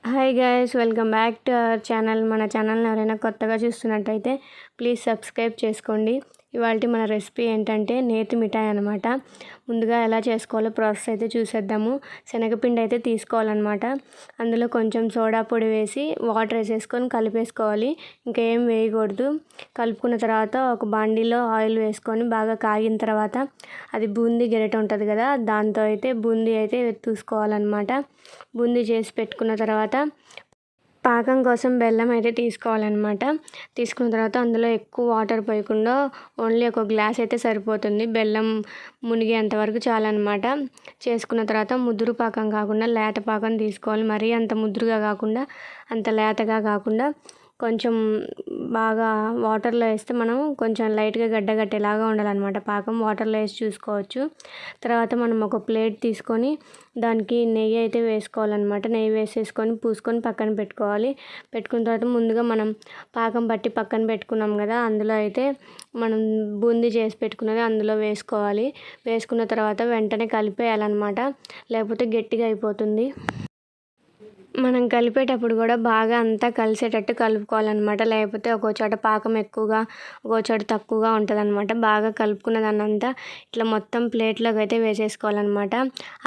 Hi guys, welcome back to our channel. మన ఛానల్ని ఎవరైనా కొత్తగా చూస్తున్నట్టయితే ప్లీజ్ సబ్స్క్రైబ్ చేసుకోండి. ఇవాళ మన రెసిపీ ఏంటంటే నేతి మిఠాయి అనమాట. ముందుగా ఎలా చేసుకోవాలో ప్రాసెస్ అయితే చూసేద్దాము. శనగపిండి అయితే తీసుకోవాలన్నమాట. అందులో కొంచెం సోడా పొడి వేసి వాటర్ వేసేసుకొని కలిపేసుకోవాలి. ఇంకేం వేయకూడదు. కలుపుకున్న తర్వాత ఒక బాండీలో ఆయిల్ వేసుకొని బాగా కాగిన తర్వాత అది బూందీ గెరట ఉంటుంది కదా, దాంతో అయితే బూందీ అయితే తీసుకోవాలన్నమాట. బూందీ చేసి పెట్టుకున్న తర్వాత పాకం కోసం బెల్లం అయితే తీసుకోవాలన్నమాట. తీసుకున్న తర్వాత అందులో ఎక్కువ వాటర్ పోయకుండా ఓన్లీ ఒక గ్లాస్ అయితే సరిపోతుంది. బెల్లం మునిగేంత వరకు చాలన్నమాట. చేసుకున్న తర్వాత ముదురు పాకం కాకుండా లేత పాకం తీసుకోవాలి. మరీ అంత ముదురుగా కాకుండా అంత లేతగా కాకుండా కొంచెం బాగా వాటర్లో వేస్తే మనం కొంచెం లైట్గా గడ్డగట్టేలాగా ఉండాలన్నమాట. పాకం వాటర్లో వేసి చూసుకోవచ్చు. తర్వాత మనం ఒక ప్లేట్ తీసుకొని దానికి నెయ్యి అయితే వేసుకోవాలన్నమాట. నెయ్యి వేసేసుకొని పూసుకొని పక్కన పెట్టుకోవాలి. పెట్టుకున్న తర్వాత ముందుగా మనం పాకం పట్టి పక్కన పెట్టుకున్నాం కదా, అందులో అయితే మనం బూందీ చేసి పెట్టుకున్నది అందులో వేసుకోవాలి. వేసుకున్న తర్వాత వెంటనే కలిపేయాలన్నమాట, లేకపోతే గట్టిగా అయిపోతుంది. మనం కలిపేటప్పుడు కూడా బాగా అంతా కలిసేటట్టు కలుపుకోవాలన్నమాట. లేకపోతే ఒక్కో చోట పాకం ఎక్కువగా ఒక్కో చోట తక్కువగా ఉంటుందన్నమాట. బాగా కలుపుకున్న దాన్నంతా ఇట్లా మొత్తం ప్లేట్లోకి అయితే వేసేసుకోవాలన్నమాట.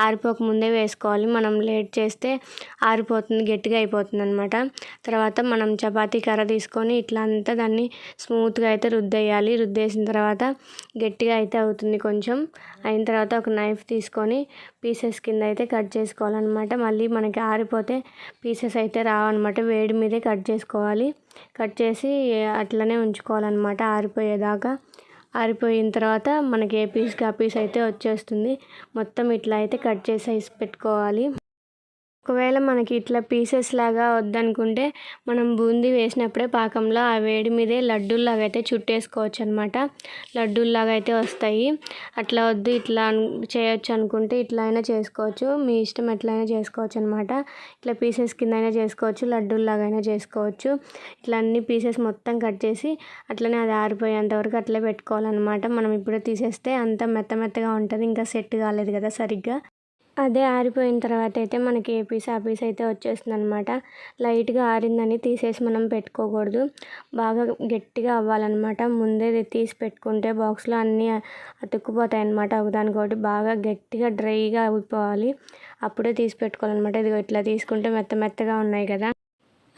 ఆరిపోక ముందే వేసుకోవాలి. మనం లేట్ చేస్తే ఆరిపోతుంది, గట్టిగా అయిపోతుంది అనమాట. తర్వాత మనం చపాతీ కర్ర తీసుకొని ఇట్లా అంతా దాన్ని స్మూత్గా అయితే రుద్దేయాలి. రుద్దేసిన తర్వాత గట్టిగా అయితే అవుతుంది. కొంచెం అయిన తర్వాత ఒక నైఫ్ తీసుకొని పీసెస్ కింద అయితే కట్ చేసుకోవాలన్నమాట. మళ్ళీ మనకి ఆరిపోతే పీసెస్ అయితే రావన్నమాట. వేడి మీదే కట్ చేసుకోవాలి. కట్ చేసి అట్లనే ఉంచుకోవాలన్నమాట ఆరిపోయేదాకా. ఆరిపోయిన తర్వాత మనకి ఏ పీస్కి ఆ పీస్ అయితే వచ్చేస్తుంది. మొత్తం ఇట్లా అయితే కట్ చేసి పెట్టుకోవాలి. ఒకవేళ మనకి ఇట్లా పీసెస్ లాగా వద్దనుకుంటే మనం బూందీ వేసినప్పుడే పాకంలో ఆ వేడి మీదే లడ్డూల్లాగా అయితే చుట్టేసుకోవచ్చు అనమాట. లడ్డూల్లాగా అయితే వస్తాయి. అట్లా వద్దు ఇట్లా చేయొచ్చు అనుకుంటే ఇట్లా అయినా చేసుకోవచ్చు. మీ ఇష్టం ఎట్లయినా చేసుకోవచ్చు అనమాట. ఇట్లా పీసెస్ కింద అయినా చేసుకోవచ్చు, లడ్డూల్లాగా అయినా చేసుకోవచ్చు. ఇట్లా అన్ని పీసెస్ మొత్తం కట్ చేసి అట్లనే అది ఆరిపోయేంత వరకు అట్లే పెట్టుకోవాలన్నమాట. మనం ఇప్పుడే తీసేస్తే అంత మెత్తగా ఉంటుంది. ఇంకా సెట్ కాలేదు కదా సరిగ్గా. అదే ఆరిపోయిన తర్వాత అయితే మనకి ఏ పీస్ ఆ పీస్ అయితే వచ్చేస్తుంది అనమాట. లైట్గా ఆరిందని తీసేసి మనం పెట్టుకోకూడదు. బాగా గట్టిగా అవ్వాలన్నమాట. ముందే తీసి పెట్టుకుంటే బాక్స్లో అన్నీ అతుక్కుపోతాయి అన్నమాట. ఒకదానికొకటి బాగా గట్టిగా డ్రైగా అయిపోవాలి. అప్పుడే తీసి పెట్టుకోవాలన్నమాట. ఇది ఇట్లా తీసుకుంటే మెత్తగా ఉన్నాయి కదా,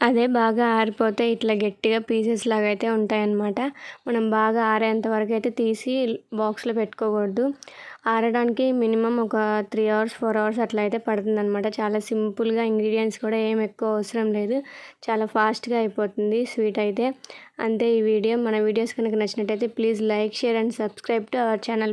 అదే బాగా ఆరిపోతే ఇట్లా గట్టిగా పీసెస్ లాగా అయితే ఉంటాయన్నమాట. మనం బాగా ఆరేంత వరకు అయితే తీసి బాక్స్లో పెట్టుకోకూడదు. ఆరడానికి మినిమం ఒక 3 hours 4 hours అట్లా అయితే పడుతుందన్నమాట. చాలా సింపుల్గా, ఇంగ్రీడియంట్స్ కూడా ఏం ఎక్కువ అవసరం లేదు. చాలా ఫాస్ట్గా అయిపోతుంది స్వీట్ అయితే. అంతే ఈ వీడియో. మన వీడియోస్ కనుక నచ్చినట్టయితే please like, share and subscribe to our channel.